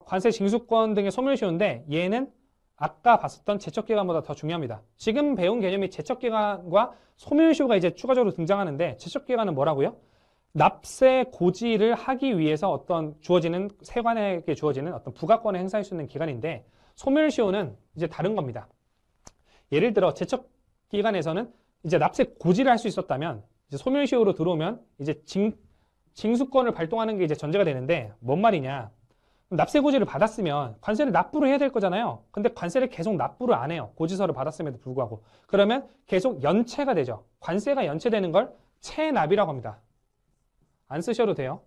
관세 징수권 등의 소멸시효인데 얘는 아까 봤었던 제척기간보다 더 중요합니다. 지금 배운 개념이 제척기간과 소멸시효가 이제 추가적으로 등장하는데 제척기간은 뭐라고요? 납세 고지를 하기 위해서 어떤 주어지는 세관에게 주어지는 어떤 부가권을 행사할 수 있는 기간인데 소멸시효는 이제 다른 겁니다. 예를 들어 제척기간에서는 이제 납세 고지를 할 수 있었다면 이제 소멸시효로 들어오면 이제 징수권을 발동하는 게 이제 전제가 되는데 뭔 말이냐? 납세 고지를 받았으면 관세를 납부를 해야 될 거잖아요. 근데 관세를 계속 납부를 안 해요. 고지서를 받았음에도 불구하고. 그러면 계속 연체가 되죠. 관세가 연체되는 걸 체납이라고 합니다. 안 쓰셔도 돼요.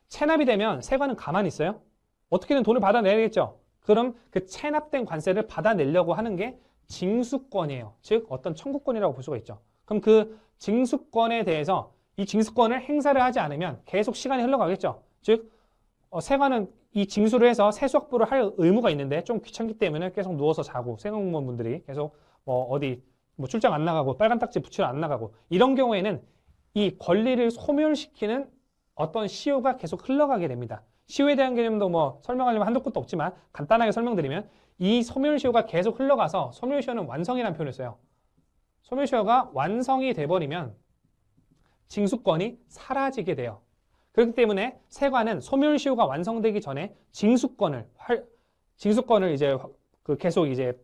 체납이 되면 세관은 가만히 있어요? 어떻게든 돈을 받아내야겠죠. 그럼 그 체납된 관세를 받아내려고 하는 게 징수권이에요. 즉 어떤 청구권이라고 볼 수가 있죠. 그럼 그 징수권에 대해서 이 징수권을 행사를 하지 않으면 계속 시간이 흘러가겠죠. 즉 세관은 이 징수를 해서 세수 확보를 할 의무가 있는데 좀 귀찮기 때문에 계속 누워서 자고 세금공무원분들이 계속 어디 출장 안 나가고 빨간 딱지 붙이러 안 나가고 이런 경우에는 이 권리를 소멸시키는 어떤 시효가 계속 흘러가게 됩니다. 시효에 대한 개념도 설명하려면 한도 끝도 없지만 간단하게 설명드리면 이 소멸시효가 계속 흘러가서 소멸시효는 완성이라는 표현을 써요. 소멸시효가 완성이 돼버리면 징수권이 사라지게 돼요. 그렇기 때문에 세관은 소멸시효가 완성되기 전에 징수권을 이제 계속 이제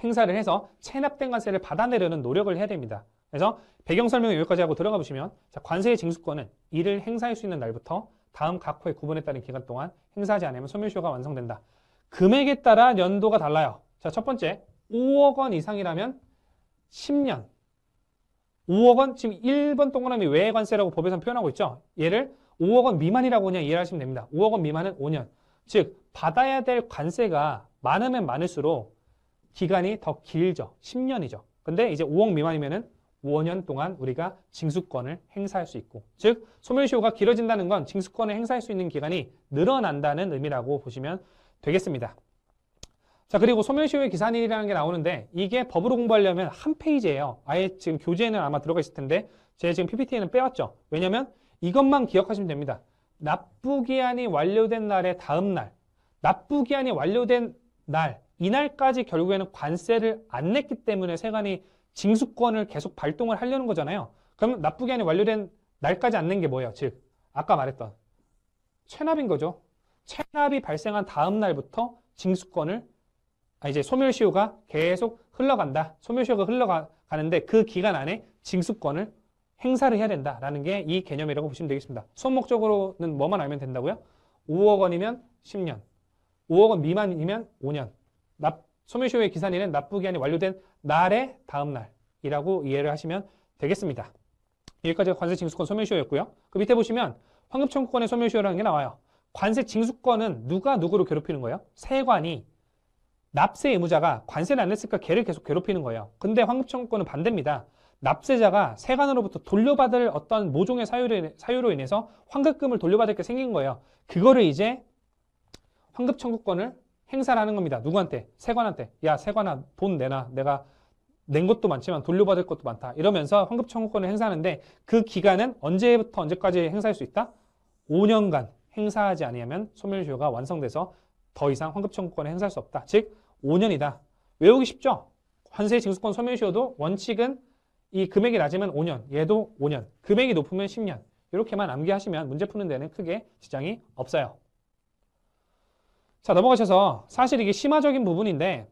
행사를 해서 체납된 관세를 받아내려는 노력을 해야 됩니다. 그래서 배경 설명을 여기까지 하고 들어가 보시면 관세의 징수권은 이를 행사할 수 있는 날부터 다음 각 호의 구분에 따른 기간 동안 행사하지 않으면 소멸시효가 완성된다. 금액에 따라 연도가 달라요. 자, 첫 번째 5억 원 이상이라면 10년. 5억 원, 지금 1번 동그라미 외관세라고 법에서 표현하고 있죠. 얘를 5억 원 미만이라고 그냥 이해를 하시면 됩니다. 5억 원 미만은 5년. 즉 받아야 될 관세가 많으면 많을수록 기간이 더 길죠. 10년이죠. 근데 이제 5억 미만이면은 5년 동안 우리가 징수권을 행사할 수 있고, 즉 소멸시효가 길어진다는 건 징수권을 행사할 수 있는 기간이 늘어난다는 의미라고 보시면 되겠습니다. 자, 그리고 소멸시효의 기산일이라는 게 나오는데 이게 법으로 공부하려면 한 페이지예요. 아예 지금 교재에는 아마 들어가 있을 텐데 제가 지금 PPT에는 빼왔죠. 왜냐면 이것만 기억하시면 됩니다. 납부기한이 완료된 날의 다음 날, 납부기한이 완료된 날, 이날까지 결국에는 관세를 안 냈기 때문에 세관이 징수권을 계속 발동을 하려는 거잖아요. 그럼 납부기한이 완료된 날까지 안 낸 게 뭐예요? 즉 아까 말했던 체납인 거죠. 체납이 발생한 다음 날부터 징수권을 이제 소멸시효가 계속 흘러간다. 소멸시효가 흘러가는데 그 기간 안에 징수권을 행사를 해야 된다라는 게 이 개념이라고 보시면 되겠습니다. 수업 목적으로는 뭐만 알면 된다고요? 5억 원이면 10년, 5억 원 미만이면 5년. 소멸시효의 기산일은 납부기한이 완료된 날의 다음 날이라고 이해를 하시면 되겠습니다. 여기까지가 관세징수권 소멸시효였고요. 그 밑에 보시면 환급청구권의 소멸시효라는 게 나와요. 관세징수권은 누가 누구를 괴롭히는 거예요? 세관이 납세 의무자가 관세를 안 냈으니까 걔를 계속 괴롭히는 거예요. 근데 환급청구권은 반대입니다. 납세자가 세관으로부터 돌려받을 어떤 모종의 사유로 인해서 환급금을 돌려받을 게 생긴 거예요. 그거를 이제 환급청구권을 행사를 하는 겁니다. 누구한테? 세관한테. 야, 세관아, 돈 내놔. 내가 낸 것도 많지만 돌려받을 것도 많다. 이러면서 환급청구권을 행사하는데 그 기간은 언제부터 언제까지 행사할 수 있다? 5년간 행사하지 아니하면 소멸시효가 완성돼서 더 이상 환급청구권을 행사할 수 없다. 즉 5년이다. 외우기 쉽죠? 관세징수권 소멸시효도 원칙은 이 금액이 낮으면 5년, 얘도 5년, 금액이 높으면 10년. 이렇게만 암기하시면 문제 푸는 데는 크게 지장이 없어요. 자, 넘어가셔서 사실 이게 심화적인 부분인데,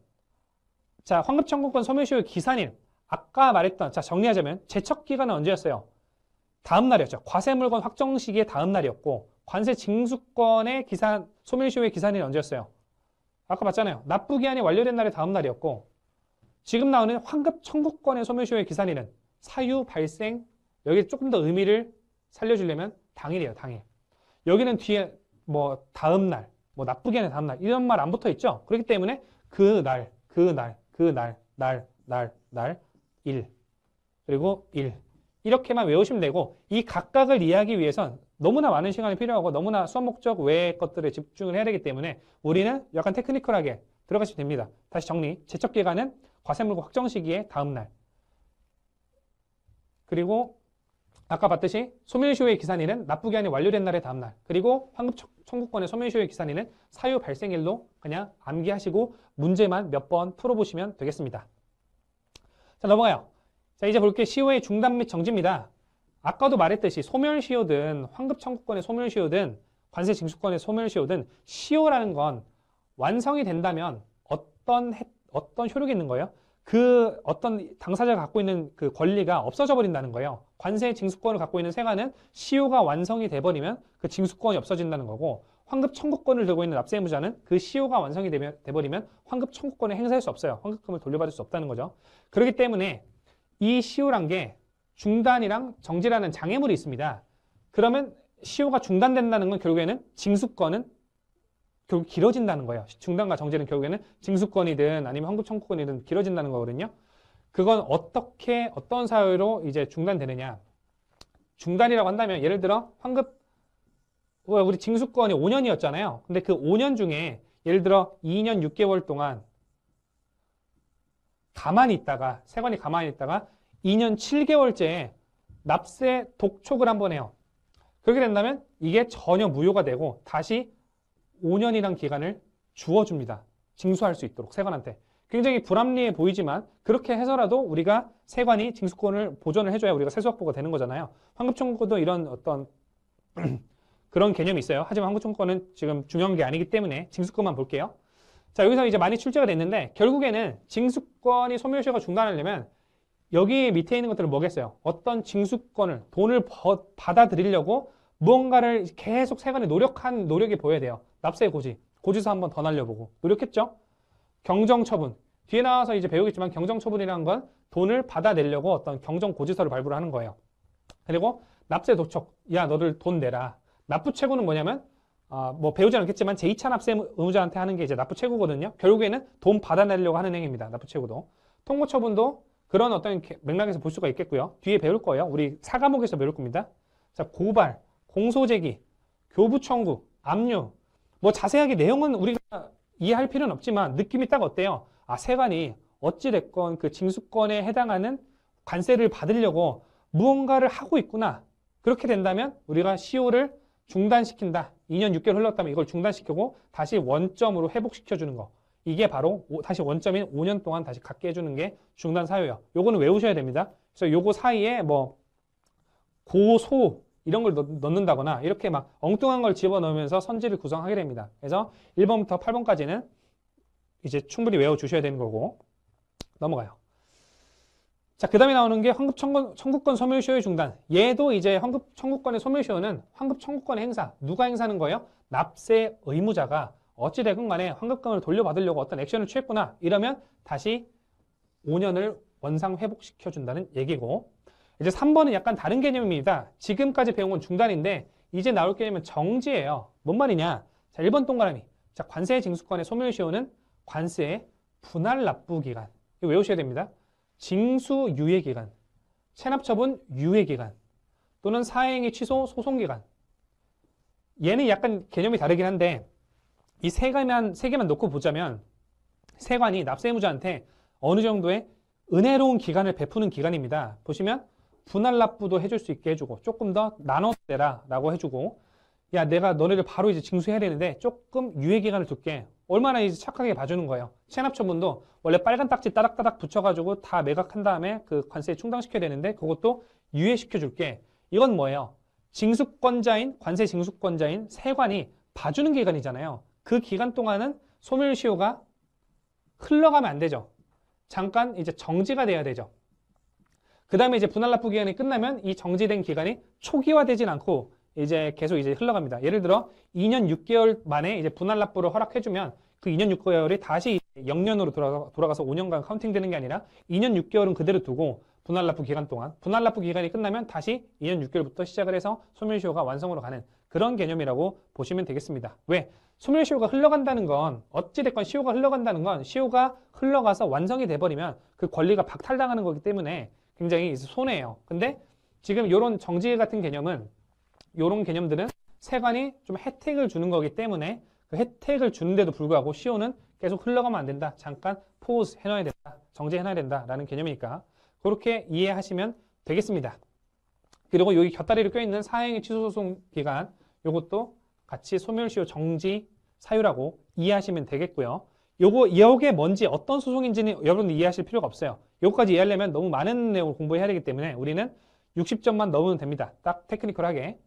자, 환급청구권 소멸시효의 기산일. 아까 말했던, 자, 정리하자면 제척기간은 언제였어요? 다음 날이었죠. 과세물건 확정 시기의 다음 날이었고, 관세징수권의 소멸시효의 기산일은 언제였어요? 아까 봤잖아요. 납부기한이 완료된 날의 다음 날이었고, 지금 나오는 환급청구권의 소멸시효의 기산일은 사유 발생, 여기 조금 더 의미를 살려주려면 당일이에요, 당일. 여기는 뒤에 다음 날, 납부기한의 다음 날, 이런 말 안 붙어 있죠? 그렇기 때문에 일, 그리고 일. 이렇게만 외우시면 되고, 이 각각을 이해하기 위해선 너무나 많은 시간이 필요하고 너무나 수업 목적 외의 것들에 집중을 해야 되기 때문에 우리는 약간 테크니컬하게 들어가시면 됩니다. 다시 정리. 제척기간은 과세물건 확정 시기의 다음 날. 그리고 아까 봤듯이 소멸시효의 기산일은 납부기한이 완료된 날의 다음날, 그리고 환급 청구권의 소멸시효의 기산일은 사유 발생일로 그냥 암기하시고 문제만 몇 번 풀어보시면 되겠습니다. 자, 넘어가요. 자, 이제 볼게 시효의 중단 및 정지입니다. 아까도 말했듯이 소멸시효든 환급 청구권의 소멸시효든 관세 징수권의 소멸시효든 시효라는 건 완성이 된다면 어떤 효력이 있는 거예요? 그 어떤 당사자가 갖고 있는 그 권리가 없어져 버린다는 거예요. 관세 징수권을 갖고 있는 세관은 시효가 완성이 돼버리면 그 징수권이 없어진다는 거고, 환급 청구권을 들고 있는 납세의무자는 그 시효가 완성이 돼버리면 환급 청구권을 행사할 수 없어요. 환급금을 돌려받을 수 없다는 거죠. 그렇기 때문에 이 시효란 게 중단이랑 정지라는 장애물이 있습니다. 그러면 시효가 중단된다는 건 결국에는 징수권은 결국 길어진다는 거예요. 중단과 정지는 결국에는 징수권이든 아니면 환급 청구권이든 길어진다는 거거든요. 그건 어떤 사유로 이제 중단되느냐. 중단이라고 한다면 예를 들어 환급, 우리 징수권이 5년이었잖아요. 근데 그 5년 중에 예를 들어 2년 6개월 동안 가만히 있다가, 세관이 가만히 있다가 2년 7개월째에 납세 독촉을 한번 해요. 그렇게 된다면 이게 전혀 무효가 되고 다시 5년이란 기간을 주어줍니다. 징수할 수 있도록 세관한테. 굉장히 불합리해 보이지만 그렇게 해서라도 우리가 세관이 징수권을 보존을 해줘야 우리가 세수확보가 되는 거잖아요. 환급청구도 이런 어떤 그런 개념이 있어요. 하지만 환급청구권은 지금 중요한 게 아니기 때문에 징수권만 볼게요. 자, 여기서 이제 많이 출제가 됐는데 결국에는 징수권이 소멸시효가 중단하려면 여기 밑에 있는 것들은 뭐겠어요? 어떤 징수권을, 돈을 받아들이려고 무언가를 계속 세관이 노력한 노력이 보여야 돼요. 납세 고지서 한번 더 날려보고 노력했죠? 경정처분. 뒤에 나와서 이제 배우겠지만 경정처분이라는 건 돈을 받아내려고 어떤 경정고지서를 발부를 하는 거예요. 그리고 납세 도촉. 야, 너를 돈 내라. 납부채구는 뭐냐면 뭐 배우지 않겠지만 제2차 납세 의무자한테 하는 게 이제 납부채구거든요. 결국에는 돈 받아내려고 하는 행위입니다. 납부채구도. 통고처분도 그런 어떤 맥락에서 볼 수가 있겠고요. 뒤에 배울 거예요. 우리 4과목에서 배울 겁니다. 자, 고발, 공소제기, 교부청구, 압류. 뭐 자세하게 내용은 우리가 이해할 필요는 없지만 느낌이 딱 어때요? 아, 세관이 어찌됐건 그 징수권에 해당하는 관세를 받으려고 무언가를 하고 있구나. 그렇게 된다면 우리가 시효를 중단시킨다. 2년 6개월 흘렀다면 이걸 중단시키고 다시 원점으로 회복시켜주는 거. 이게 바로 다시 원점인 5년 동안 다시 갖게 해주는 게 중단 사유예요. 요거는 외우셔야 됩니다. 그래서 요거 사이에 뭐 고소 이런 걸 넣는다거나 이렇게 막 엉뚱한 걸 집어넣으면서 선지를 구성하게 됩니다. 그래서 1번부터 8번까지는 이제 충분히 외워주셔야 되는 거고 넘어가요. 자, 그 다음에 나오는 게 환급 청구권 소멸시효의 중단. 얘도 이제 환급 청구권의 소멸시효는 환급 청구권의 행사. 누가 행사하는 거예요? 납세 의무자가 어찌되건 간에 환급금을 돌려받으려고 어떤 액션을 취했구나. 이러면 다시 5년을 원상 회복시켜준다는 얘기고, 이제 3번은 약간 다른 개념입니다. 지금까지 배운 건 중단인데 이제 나올 개념은 정지예요. 뭔 말이냐? 자, 1번 동그라미. 자, 관세 징수권의 소멸시효는 관세의 분할 납부 기간. 이거 외우셔야 됩니다. 징수 유예 기간, 체납처분 유예 기간, 또는 사행위 취소 소송 기간. 얘는 약간 개념이 다르긴 한데 이 세 개만 놓고 보자면 세관이 납세의무자한테 어느 정도의 은혜로운 기간을 베푸는 기간입니다. 보시면 분할 납부도 해줄 수 있게 해주고 조금 더 나눠서 내라 라고 해주고, 야, 내가 너네를 바로 이제 징수해야 되는데 조금 유예 기간을 둘게. 얼마나 이제 착하게 봐주는 거예요. 체납처분도 원래 빨간 딱지 따닥따닥 붙여가지고 다 매각한 다음에 그 관세에 충당시켜야 되는데 그것도 유예시켜줄게. 이건 뭐예요? 징수권자인, 관세 징수권자인 세관이 봐주는 기간이잖아요. 그 기간 동안은 소멸시효가 흘러가면 안 되죠. 잠깐 이제 정지가 돼야 되죠. 그 다음에 이제 분할납부 기간이 끝나면 이 정지된 기간이 초기화되진 않고 이제 계속 이제 흘러갑니다. 예를 들어 2년 6개월 만에 이제 분할납부를 허락해주면 그 2년 6개월이 다시 0년으로 돌아가서 5년간 카운팅되는 게 아니라 2년 6개월은 그대로 두고 분할납부 기간 동안, 분할납부 기간이 끝나면 다시 2년 6개월부터 시작을 해서 소멸시효가 완성으로 가는 그런 개념이라고 보시면 되겠습니다. 왜? 소멸시효가 흘러간다는 건 어찌됐건 시효가 흘러간다는 건 시효가 흘러가서 완성이 돼버리면 그 권리가 박탈당하는 거기 때문에 굉장히 손해예요. 근데 지금 이런 정지 같은 개념은, 이런 개념들은 세관이 좀 혜택을 주는 거기 때문에 그 혜택을 주는데도 불구하고 시효는 계속 흘러가면 안 된다. 잠깐 포즈 해놔야 된다. 정지해놔야 된다라는 개념이니까 그렇게 이해하시면 되겠습니다. 그리고 여기 곁다리로 껴있는 사행위 취소 소송 기간 요것도 같이 소멸시효 정지 사유라고 이해하시면 되겠고요. 요게 뭔지 어떤 소송인지는 여러분들 이해하실 필요가 없어요. 요거까지 이해하려면 너무 많은 내용을 공부해야 되기 때문에 우리는 60점만 넣으면 됩니다. 딱 테크니컬하게.